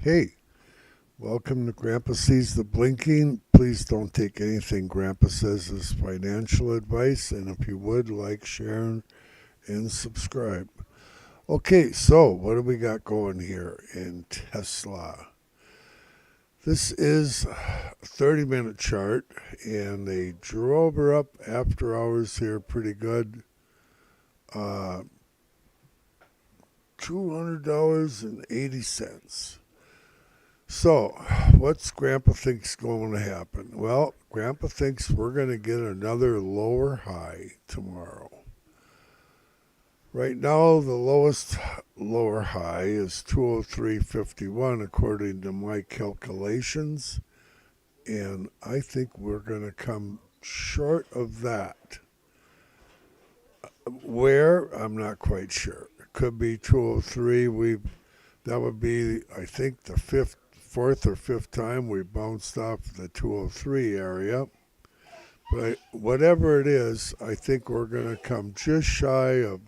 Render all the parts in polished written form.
Hey, welcome to Grandpa Sees the Blinking. Please don't take anything Grandpa says as financial advice, and if you would, like, share, and subscribe. Okay, so what do we got going here in Tesla? This is a 30-minute chart, and they drove her up after hours here pretty good. Uh, $200.80. So, what's Grandpa thinks going to happen? Well, Grandpa thinks we're going to get another lower high tomorrow. Right now, the lowest lower high is 203.51 according to my calculations, and I think we're going to come short of that. Where? I'm not quite sure. It could be 203. That would be, I think, the fourth or fifth time we bounced off the 203 area. But whatever it is, I think we're going to come just shy of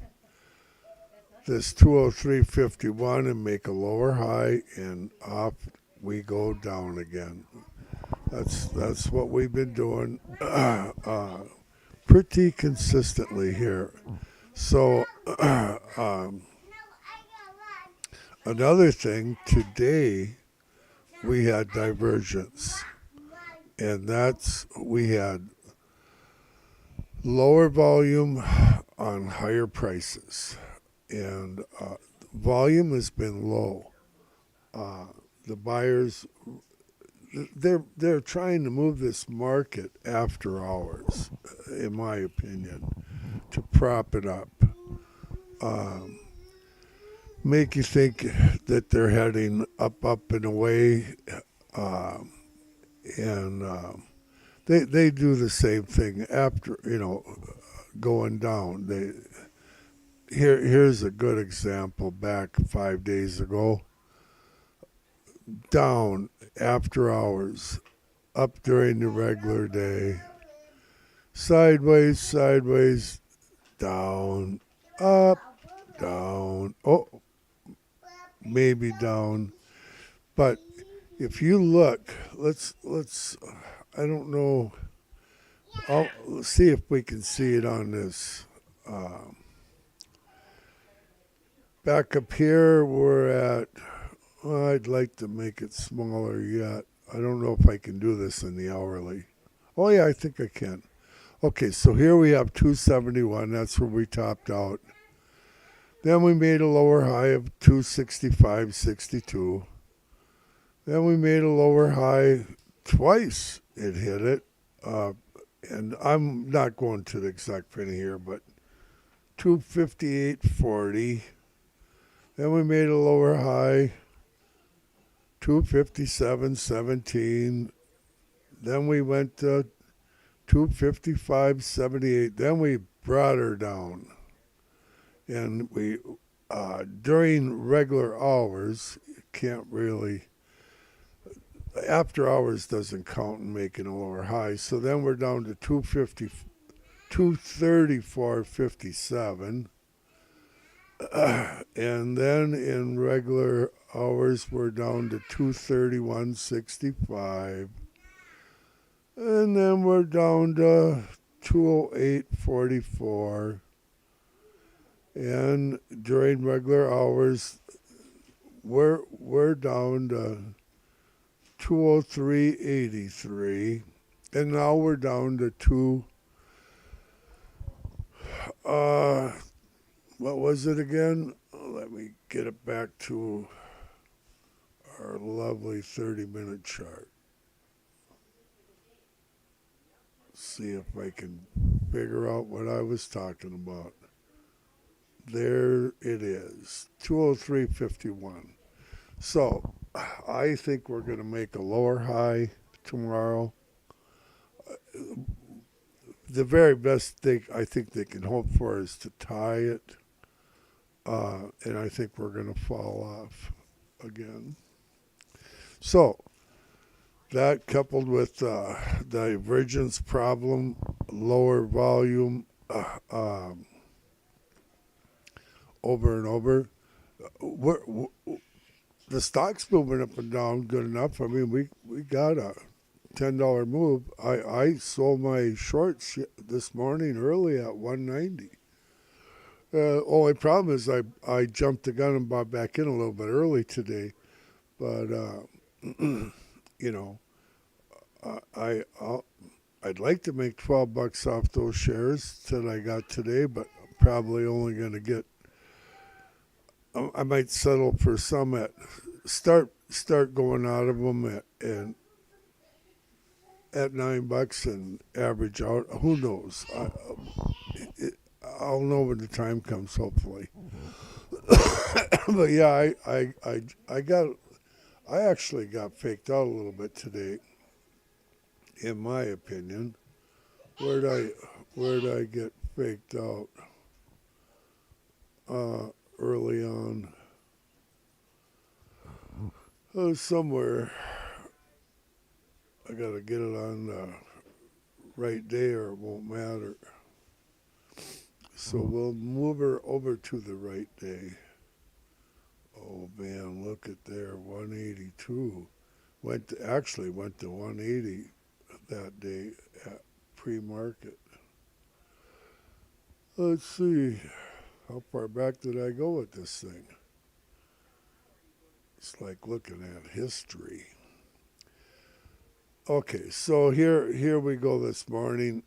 this 203.51 and make a lower high, and off we go down again. That's what we've been doing pretty consistently here. So another thing, today we had divergence, and we had lower volume on higher prices, and volume has been low. The buyers, they're trying to move this market after hours, in my opinion, to prop it up. Make you think that they're heading up and away, and they do the same thing after going down. Here's a good example. Back 5 days ago, down after hours, up during the regular day, sideways, down, up, down. Oh, maybe down. But if you look, let's I don't know. I'll see if we can see it on this. Back up here, we're at. Well, I'd like to make it smaller yet. I don't know if I can do this in the hourly. Oh yeah, I think I can. Okay, so here we have 271. That's where we topped out. Then we made a lower high of 265.62. Then we made a lower high twice. It hit it. And I'm not going to the exact penny here, but 258.40. Then we made a lower high, 257.17. Then we went to 255.78. Then we brought her down. And we, during regular hours, can't really, after hours doesn't count in making a lower high. So then we're down to 234.57. And then in regular hours, we're down to 231.65. And then we're down to 208.44. And during regular hours, we're down to 203.83. And now we're down to what was it again? Let me get it back to our lovely 30-minute chart. See if I can figure out what I was talking about. There it is, 203.51. So I think we're going to make a lower high tomorrow. The very best thing I think they can hope for is to tie it. And I think we're going to fall off again. So that, coupled with divergence problem, lower volume, over and over, the stock's moving up and down good enough. I mean, we got a $10 move. I sold my shorts this morning early at 190. Only problem is I jumped the gun and bought back in a little bit early today. But you know, I'd like to make $12 off those shares that I got today, but I'm probably only going to get. I might settle for some at start going out of them at $9 and average out. Who knows? I'll know when the time comes, hopefully. But yeah, I actually got faked out a little bit today, in my opinion. Where'd I get faked out? Early on. Somewhere. I gotta get it on the right day or it won't matter. So we'll move her over to the right day. Oh man, look at there, 182. Actually went to 180 that day at pre-market. Let's see, how far back did I go with this thing? It's like looking at history. Okay, so here we go this morning.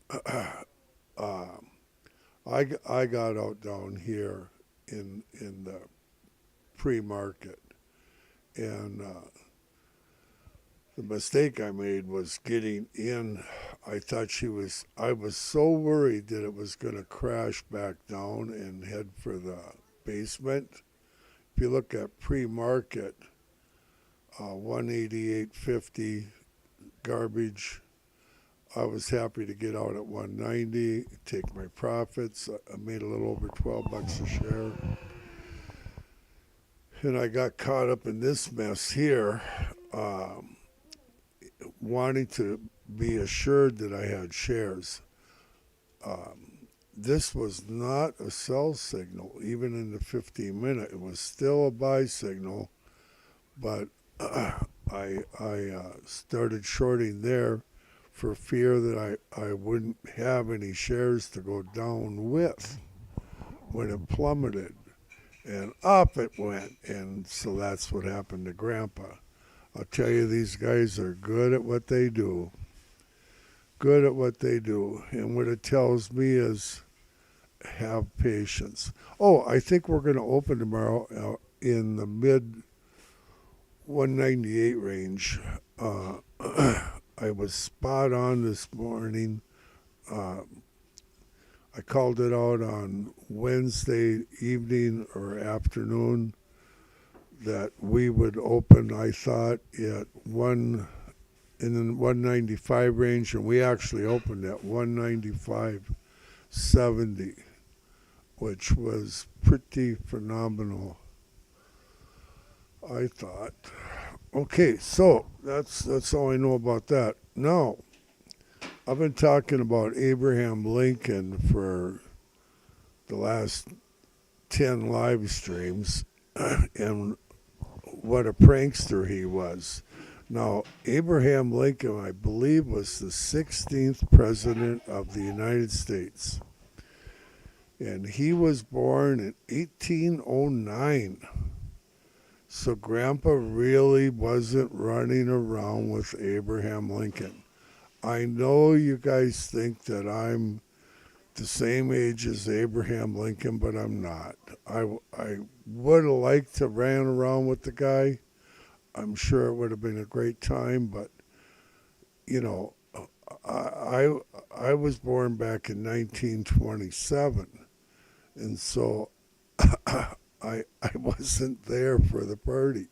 I got out down here in the pre-market, and the mistake I made was getting in. I was so worried that it was going to crash back down and head for the basement. If you look at pre-market, 188.50 garbage. I was happy to get out at 190, take my profits. I made a little over $12 a share. And I got caught up in this mess here, wanting to be assured that I had shares. This was not a sell signal, even in the 15-minute. It was still a buy signal, but I started shorting there for fear that I wouldn't have any shares to go down with when it plummeted. And up it went, and so that's what happened to Grandpa. I'll tell you, these guys are good at what they do. Good at what they do. And what it tells me is have patience. Oh, I think we're going to open tomorrow in the mid 198 range. I was spot on this morning. I called it out on Wednesday evening or afternoon that we would open, I thought, at in the 195 range, and we actually opened at 195.70, which was pretty phenomenal, I thought. Okay, so that's all I know about that. Now, I've been talking about Abraham Lincoln for the last 10 live streams and what a prankster he was. Now, Abraham Lincoln, I believe, was the 16th president of the United States. And he was born in 1809. So Grandpa really wasn't running around with Abraham Lincoln. I know you guys think that I'm the same age as Abraham Lincoln, but I'm not. I would have liked to ran around with the guy. I'm sure it would have been a great time, but, you know, I was born back in 1927, and so I wasn't there for the party.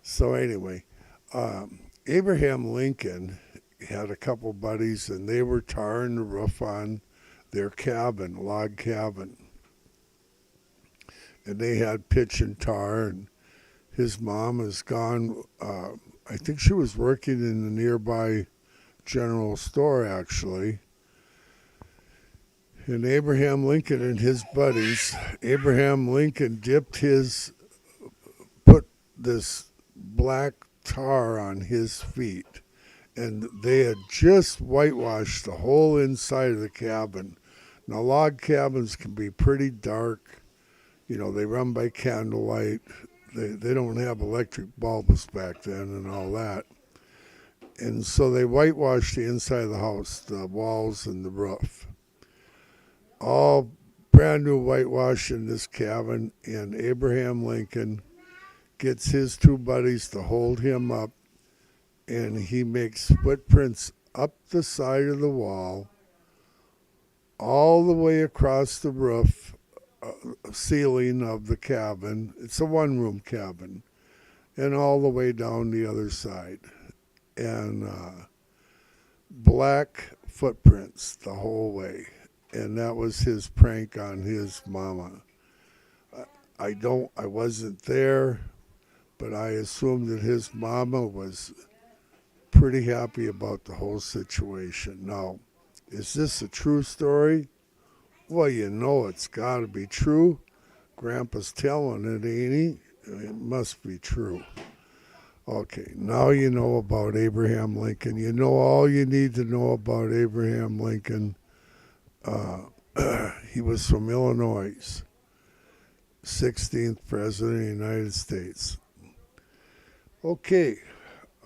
So anyway, Abraham Lincoln had a couple buddies, and they were tarring the roof on their cabin, log cabin. And they had pitch and tar, and his mom is gone. I think she was working in the nearby general store, actually. And Abraham Lincoln and his buddies, Abraham Lincoln put this black tar on his feet, and they had just whitewashed the whole inside of the cabin. Now, log cabins can be pretty dark. You know, they run by candlelight. They don't have electric bulbs back then and all that. And so they whitewashed the inside of the house, the walls and the roof. All brand new whitewash in this cabin, and Abraham Lincoln gets his two buddies to hold him up, and he makes footprints up the side of the wall, all the way across the roof, ceiling of the cabin. It's a one-room cabin, and all the way down the other side. And black footprints the whole way. And that was his prank on his mama. I wasn't there, but I assumed that his mama was pretty happy about the whole situation. Now, is this a true story? Well, you know it's got to be true. Grandpa's telling it, ain't he? It must be true. Okay, now you know about Abraham Lincoln. You know all you need to know about Abraham Lincoln. He was from Illinois, 16th President of the United States. Okay,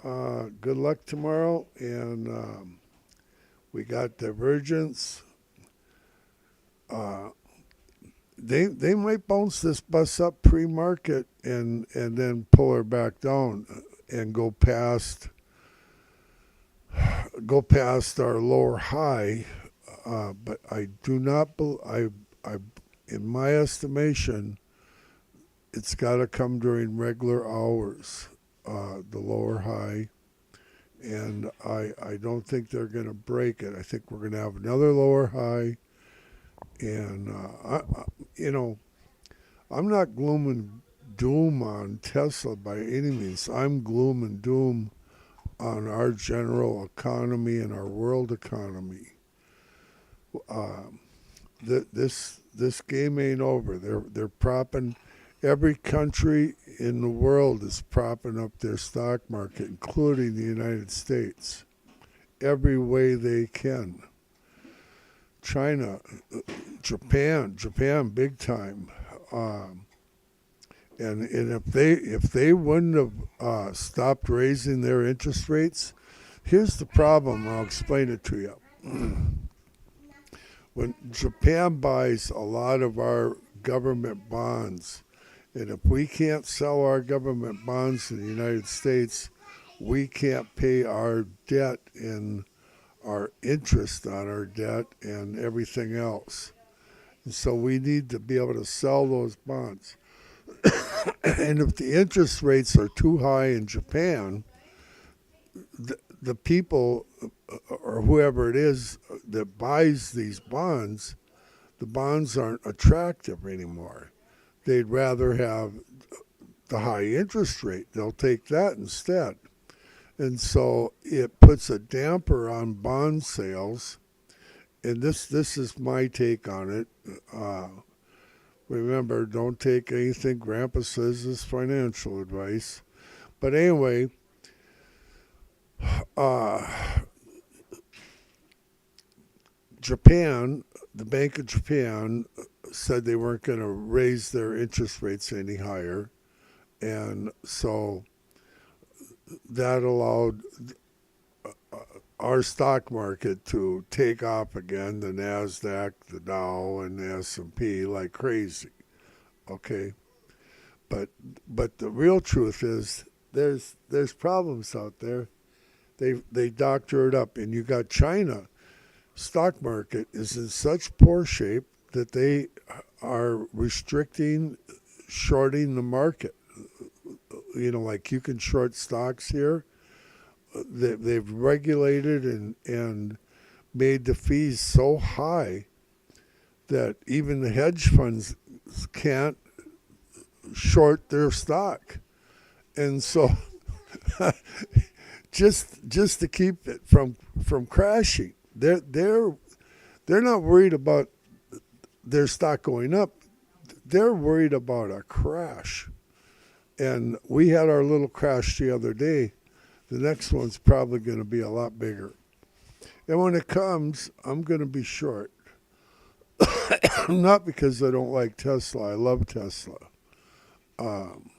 good luck tomorrow, and we got Divergence. They might bounce this bus up pre-market and then pull her back down and go past our lower high. But I do not in my estimation, it's got to come during regular hours, the lower high, and I don't think they're going to break it. I think we're going to have another lower high, and I'm not gloom and doom on Tesla by any means. I'm gloom and doom on our general economy and our world economy. This game ain't over. They're propping, every country in the world is propping up their stock market, including the United States, every way they can. China, Japan, big time. And if they wouldn't have stopped raising their interest rates, here's the problem. I'll explain it to you. When Japan buys a lot of our government bonds, and if we can't sell our government bonds in the United States, we can't pay our debt and our interest on our debt and everything else. And so we need to be able to sell those bonds. And if the interest rates are too high in Japan, the people or whoever it is that buys these bonds, the bonds aren't attractive anymore. They'd rather have the high interest rate. They'll take that instead. And so it puts a damper on bond sales. And this is my take on it. Remember, don't take anything Grandpa says as financial advice. But anyway, Japan, the Bank of Japan, said they weren't going to raise their interest rates any higher. And so that allowed our stock market to take off again, the NASDAQ, the Dow, and the S&P like crazy. Okay? But the real truth is there's problems out there. They doctor it up. And you got China. Stock market is in such poor shape that they are restricting shorting the market. You know, like you can short stocks here. They've regulated and made the fees so high that even the hedge funds can't short their stock. And so just to keep it from crashing, they're not worried about their stock going up. They're worried about a crash. And we had our little crash the other day. The next one's probably going to be a lot bigger. And when it comes, I'm going to be short. Not because I don't like Tesla. I love Tesla. Um,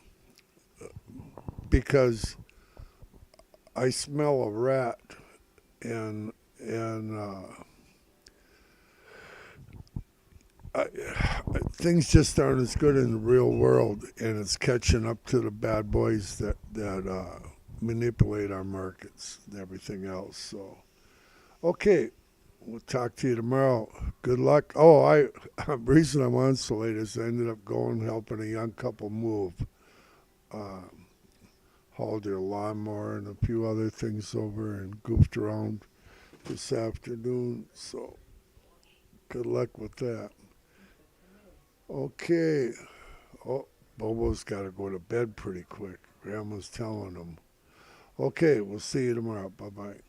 because I smell a rat and things just aren't as good in the real world, and it's catching up to the bad boys that manipulate our markets and everything else. So, okay, we'll talk to you tomorrow. Good luck. Oh, the reason I'm on so late is I ended up going helping a young couple move. Um, Hauled their lawnmower and a few other things over and goofed around this afternoon. So, good luck with that. Okay. Oh, Bobo's got to go to bed pretty quick. Grandma's telling him. Okay, we'll see you tomorrow. Bye bye.